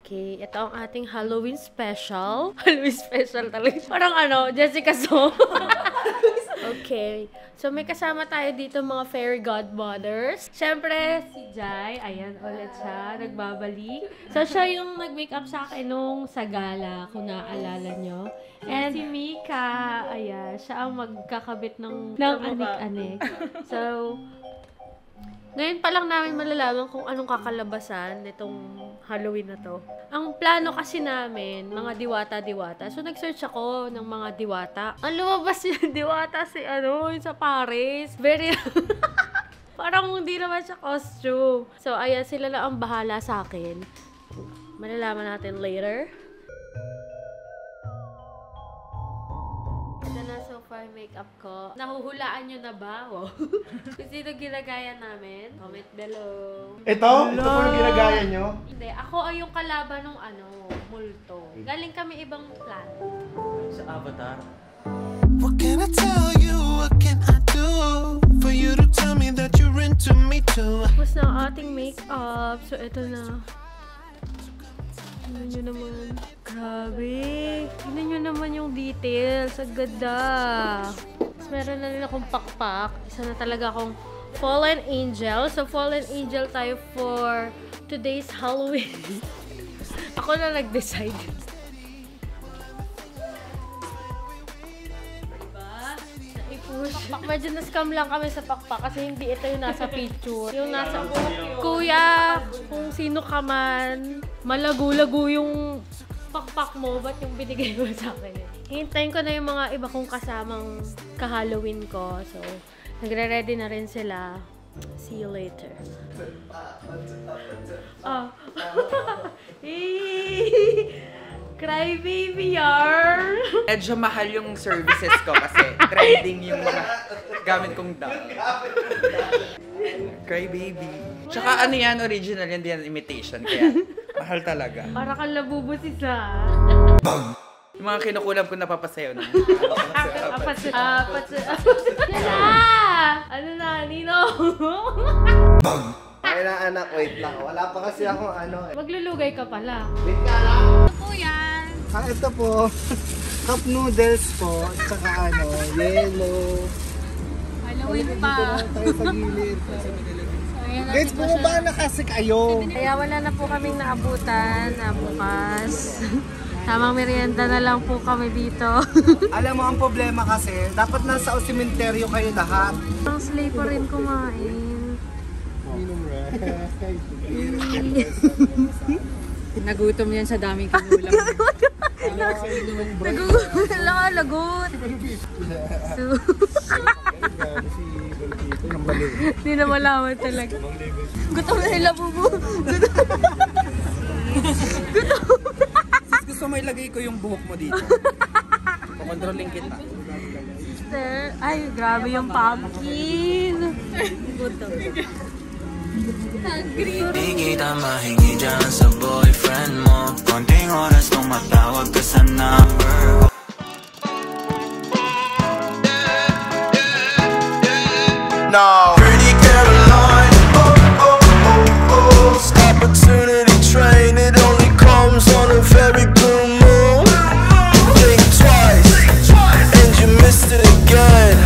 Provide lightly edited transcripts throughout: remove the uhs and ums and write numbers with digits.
Okay, ito ang ating Halloween special. Halloween special talaga. Parang ano, Jessica So. Okay. So, may kasama tayo dito mga fairy godmothers. Siyempre, si Jai. Ayan, ulit siya. Nagbabalik. So, siya yung nag-makeup sa akin nung sa gala, kung naaalala nyo. And si Mika, ayan, siya ang magkakabit ng anik-anik. So, ngayon pa lang namin malalaman kung anong kakalabasan nitong Halloween na to. Ang plano kasi namin, mga diwata-diwata. So, nag-search ako ng mga diwata. Ang lumabas yung diwata yung sa Paris. Very... Parang hindi naman siya costume. So, ayan, sila lang ang bahala sa akin. Malalaman natin later. Ito na so far makeup ko. Nahuhulaan nyo na ba? Wow. Kung sino ginagaya namin? Comment below. Ito? Ito po yung ginagaya nyo? Hindi. Ako ay yung kalaban ng multo. Galing kami ibang plan. Sa Avatar. What can I tell you? What can I do for you to tell me that you're into me too? Tapos na ang ating makeup. So, ito na. Tingnan nyo naman. Grabe. Tingnan nyo naman yung details. Ang ganda. Tapos meron na rin akong pakpak. Isa na talaga akong fallen angel. So, fallen angel tayo for today's Halloween. Ako na nag-decide. Medyo na-scam lang kami sa pakpak kasi hindi ito yung nasa picture. Yung nasa kuya, kung sino ka man, malago-lago yung pakpak mo, ba't yung binigay mo sa akin? Hintayin ko na yung mga iba kong kasamang ka-Halloween ko. So, nagre-ready na rin sila. See you later. Oh. Cry baby yarn! Medyo mahal yung services ko kasi trending yung mga gamit kong dog. Cry baby. Tsaka ano yan, original yan, di yan imitation. Kaya mahal talaga. Para kang labubusis ha. Yung mga kinukulam ko napapasayaw na. Yan na! Ano na, Nino? Ay na anak, wait lang. Wala pa kasi akong Maglulugay ka pala. Wait ka lang. Ano po yan? Ito po. Cup noodles po. At saka yellow. Halloween pa. Tayo sa gilid. Guys, bumaba na kasi kayo. Kaya wala na po kaming naabutan na bukas. Tamang merienda na lang po kami dito. Alam mo, ang problema kasi, dapat nasa simenteryo kayo lahat. Ang slay pa rin kumain. Nagutom yan sa daming kinulang. Lagot. Hindi na malaman talaga. Gutom na nila bubu. Gusto mo ilagay ko yung buhok mo dito. Kukontrolling kita. Ay, grabe yung pumpkin. Gutom. Di kita mahingi dyan sa boyfriend mo. Konting oras nung matawag ka sa number. No. Pretty Caroline, opportunity train, it only comes on a very blue moon. Think twice, and you missed it again.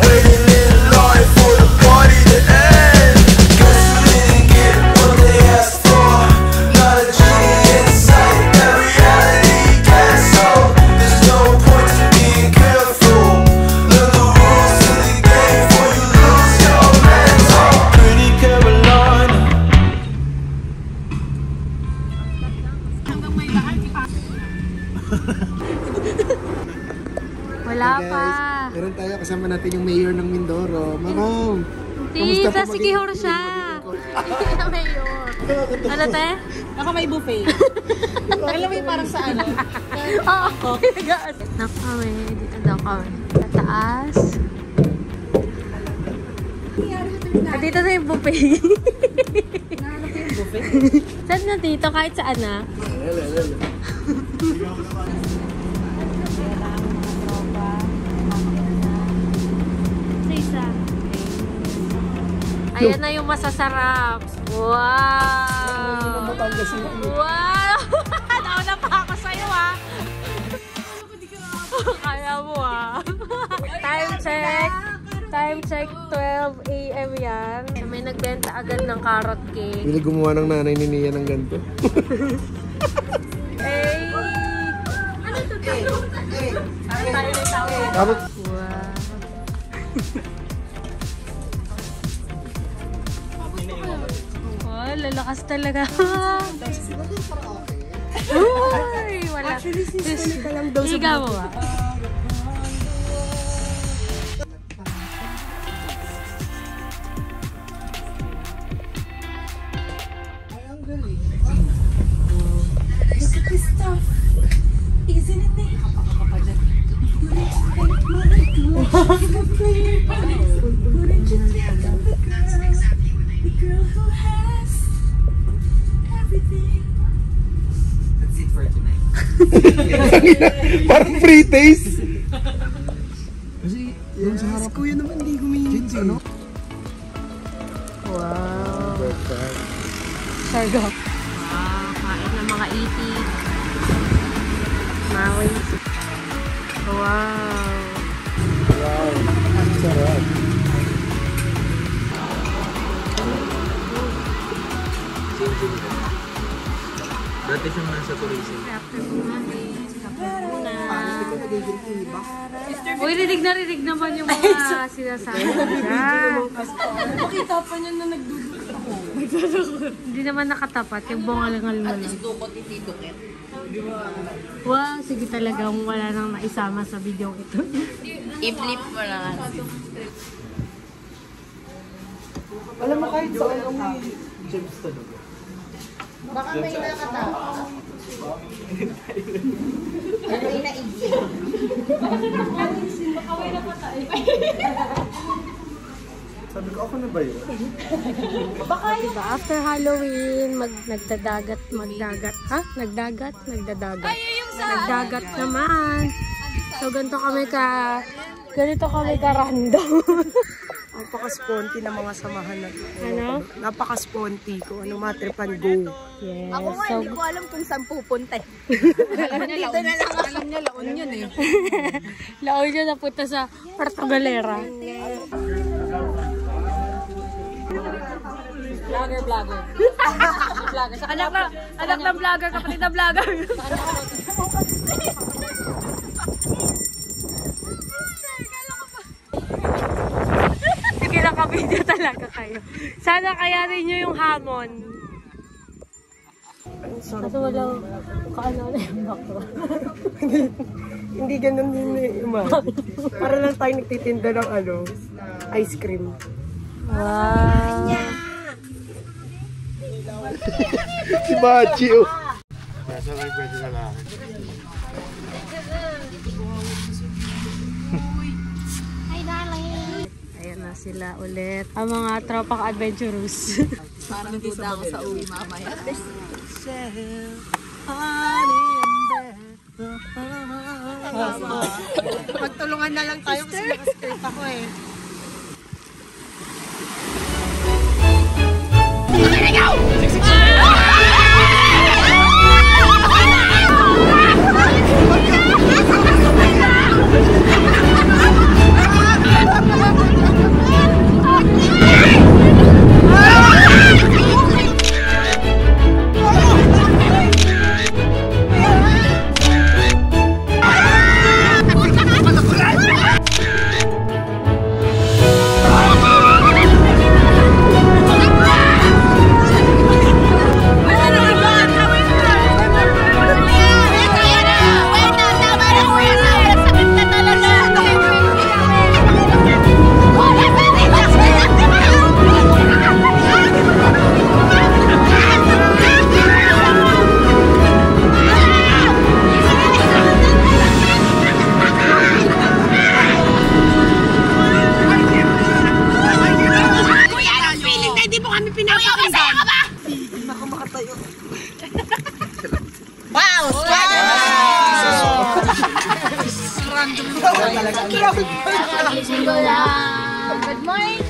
Waiting in line for the party to end. Guess you didn't get what they asked for. Not a genie in sight, that reality gets so. There's no point to being careful. Learn the rules to the game before you lose your mental. Pretty Caroline. Wala pa. Meron tayo kasama natin yung mayor ng Mindoro. Mamong! Hindi, tas sikihor siya. Hindi na mayor. Ano te? Ako may buffet. Alam mo yung parang sa ano? Oo. Dito kami. Dito daw kami. Sa taas. Dito na yung buffet. Nahanap ko yung buffet. Saan na dito? Kahit saan na? Isa. Ayan na yung masasarap. Wow! Wow! time check, 12 AM yan. May nagbenta agad ng carrot cake. Hindi gumawa ng nanay ni Nia ng ganito. Hey! Ano to? Tapos, Wow. Oh, lalakas talaga. Uy, wala. Actually, sis, ka lang daw sa Higa mo ba? ay, ang galing. Look at this stuff. Isn't it there? Wouldn't you think of the girl who has everything? That's it for tonight. Parang free taste. Kasi, yung sa harap. Kuya naman, hindi humingi. Ano? Wow. Perfect. Sargo. Wow, kain ng mga itik. Maui. Wow. Wow. Sarap. Dati siyang nasa tourism. Uy, rinig naman yung mga sinasabi. Makita pa niya na nagdudukot ako. Hindi naman nakatapat. Yung bungalangal mo lang. Dukot itidukit. Wow, sige talagang wala nang naisama sa video ito. I-flip mo lang. Alam mo kahit sa ano may chips talaga. Baka may nakatawa. May naigil. Baka may napatay. Sabi ko, ako na ba yun? Diba, after Halloween, nagdagat. Nagdagat? Nagdagat naman. So, ganito kami ka-random. Napaka-sponty ng mga samahan natin. Ano? Napaka-sponty ko. Ano, matripan go. Yes. Ako nga, hindi ko alam kung saan pupunta eh. Dito na lang. Alam niya, laon yun eh. Laon niya napunta sa Puerto Galera. Vlogger. Vlogger. Sa Anak ng vlogger, kapatid na vlogger. Sige, naka-video talaga kayo. Sana kayanin nyo yung hamon. Kaso walang kaano na yung background. Hindi ganun din eh, Ima. Para lang tayo nagtitinda ng ice cream. Wow. Si Bachi, oh. Nasa lang pwede sa lahat. Ayan na sila ulit. Ang mga tropang adventurous. Parang duda ako sa uwi mamaya. Magtulungan na lang tayo kasi nakaskirt ako eh. Good morning!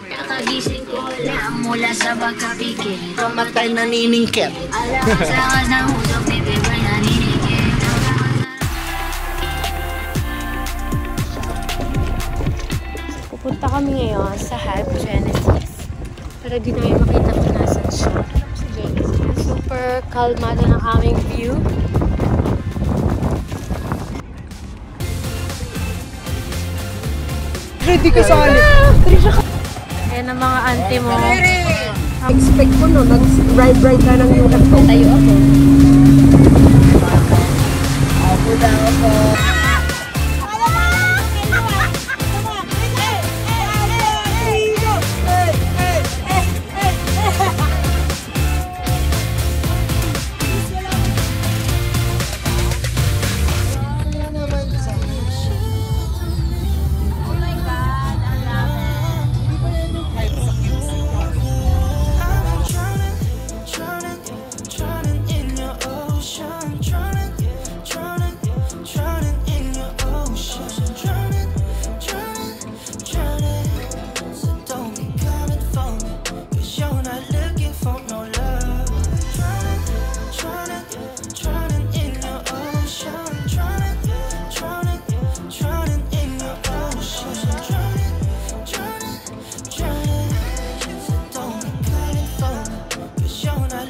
Nakagising ko lang mula sa pagkapigil. Kamatay naniningkit. Alam sa akas ng husok, bibig ay naninigil. Punta kami ngayon sa Hype Genesis. Para di namin makita kung nasan siya. Super kalmado ng aming view. Ready ka sa akin. Ayan ang mga auntie mo. Expect ko no, nag-ride ka ng UFO. Tayo ako. Ako daw ako.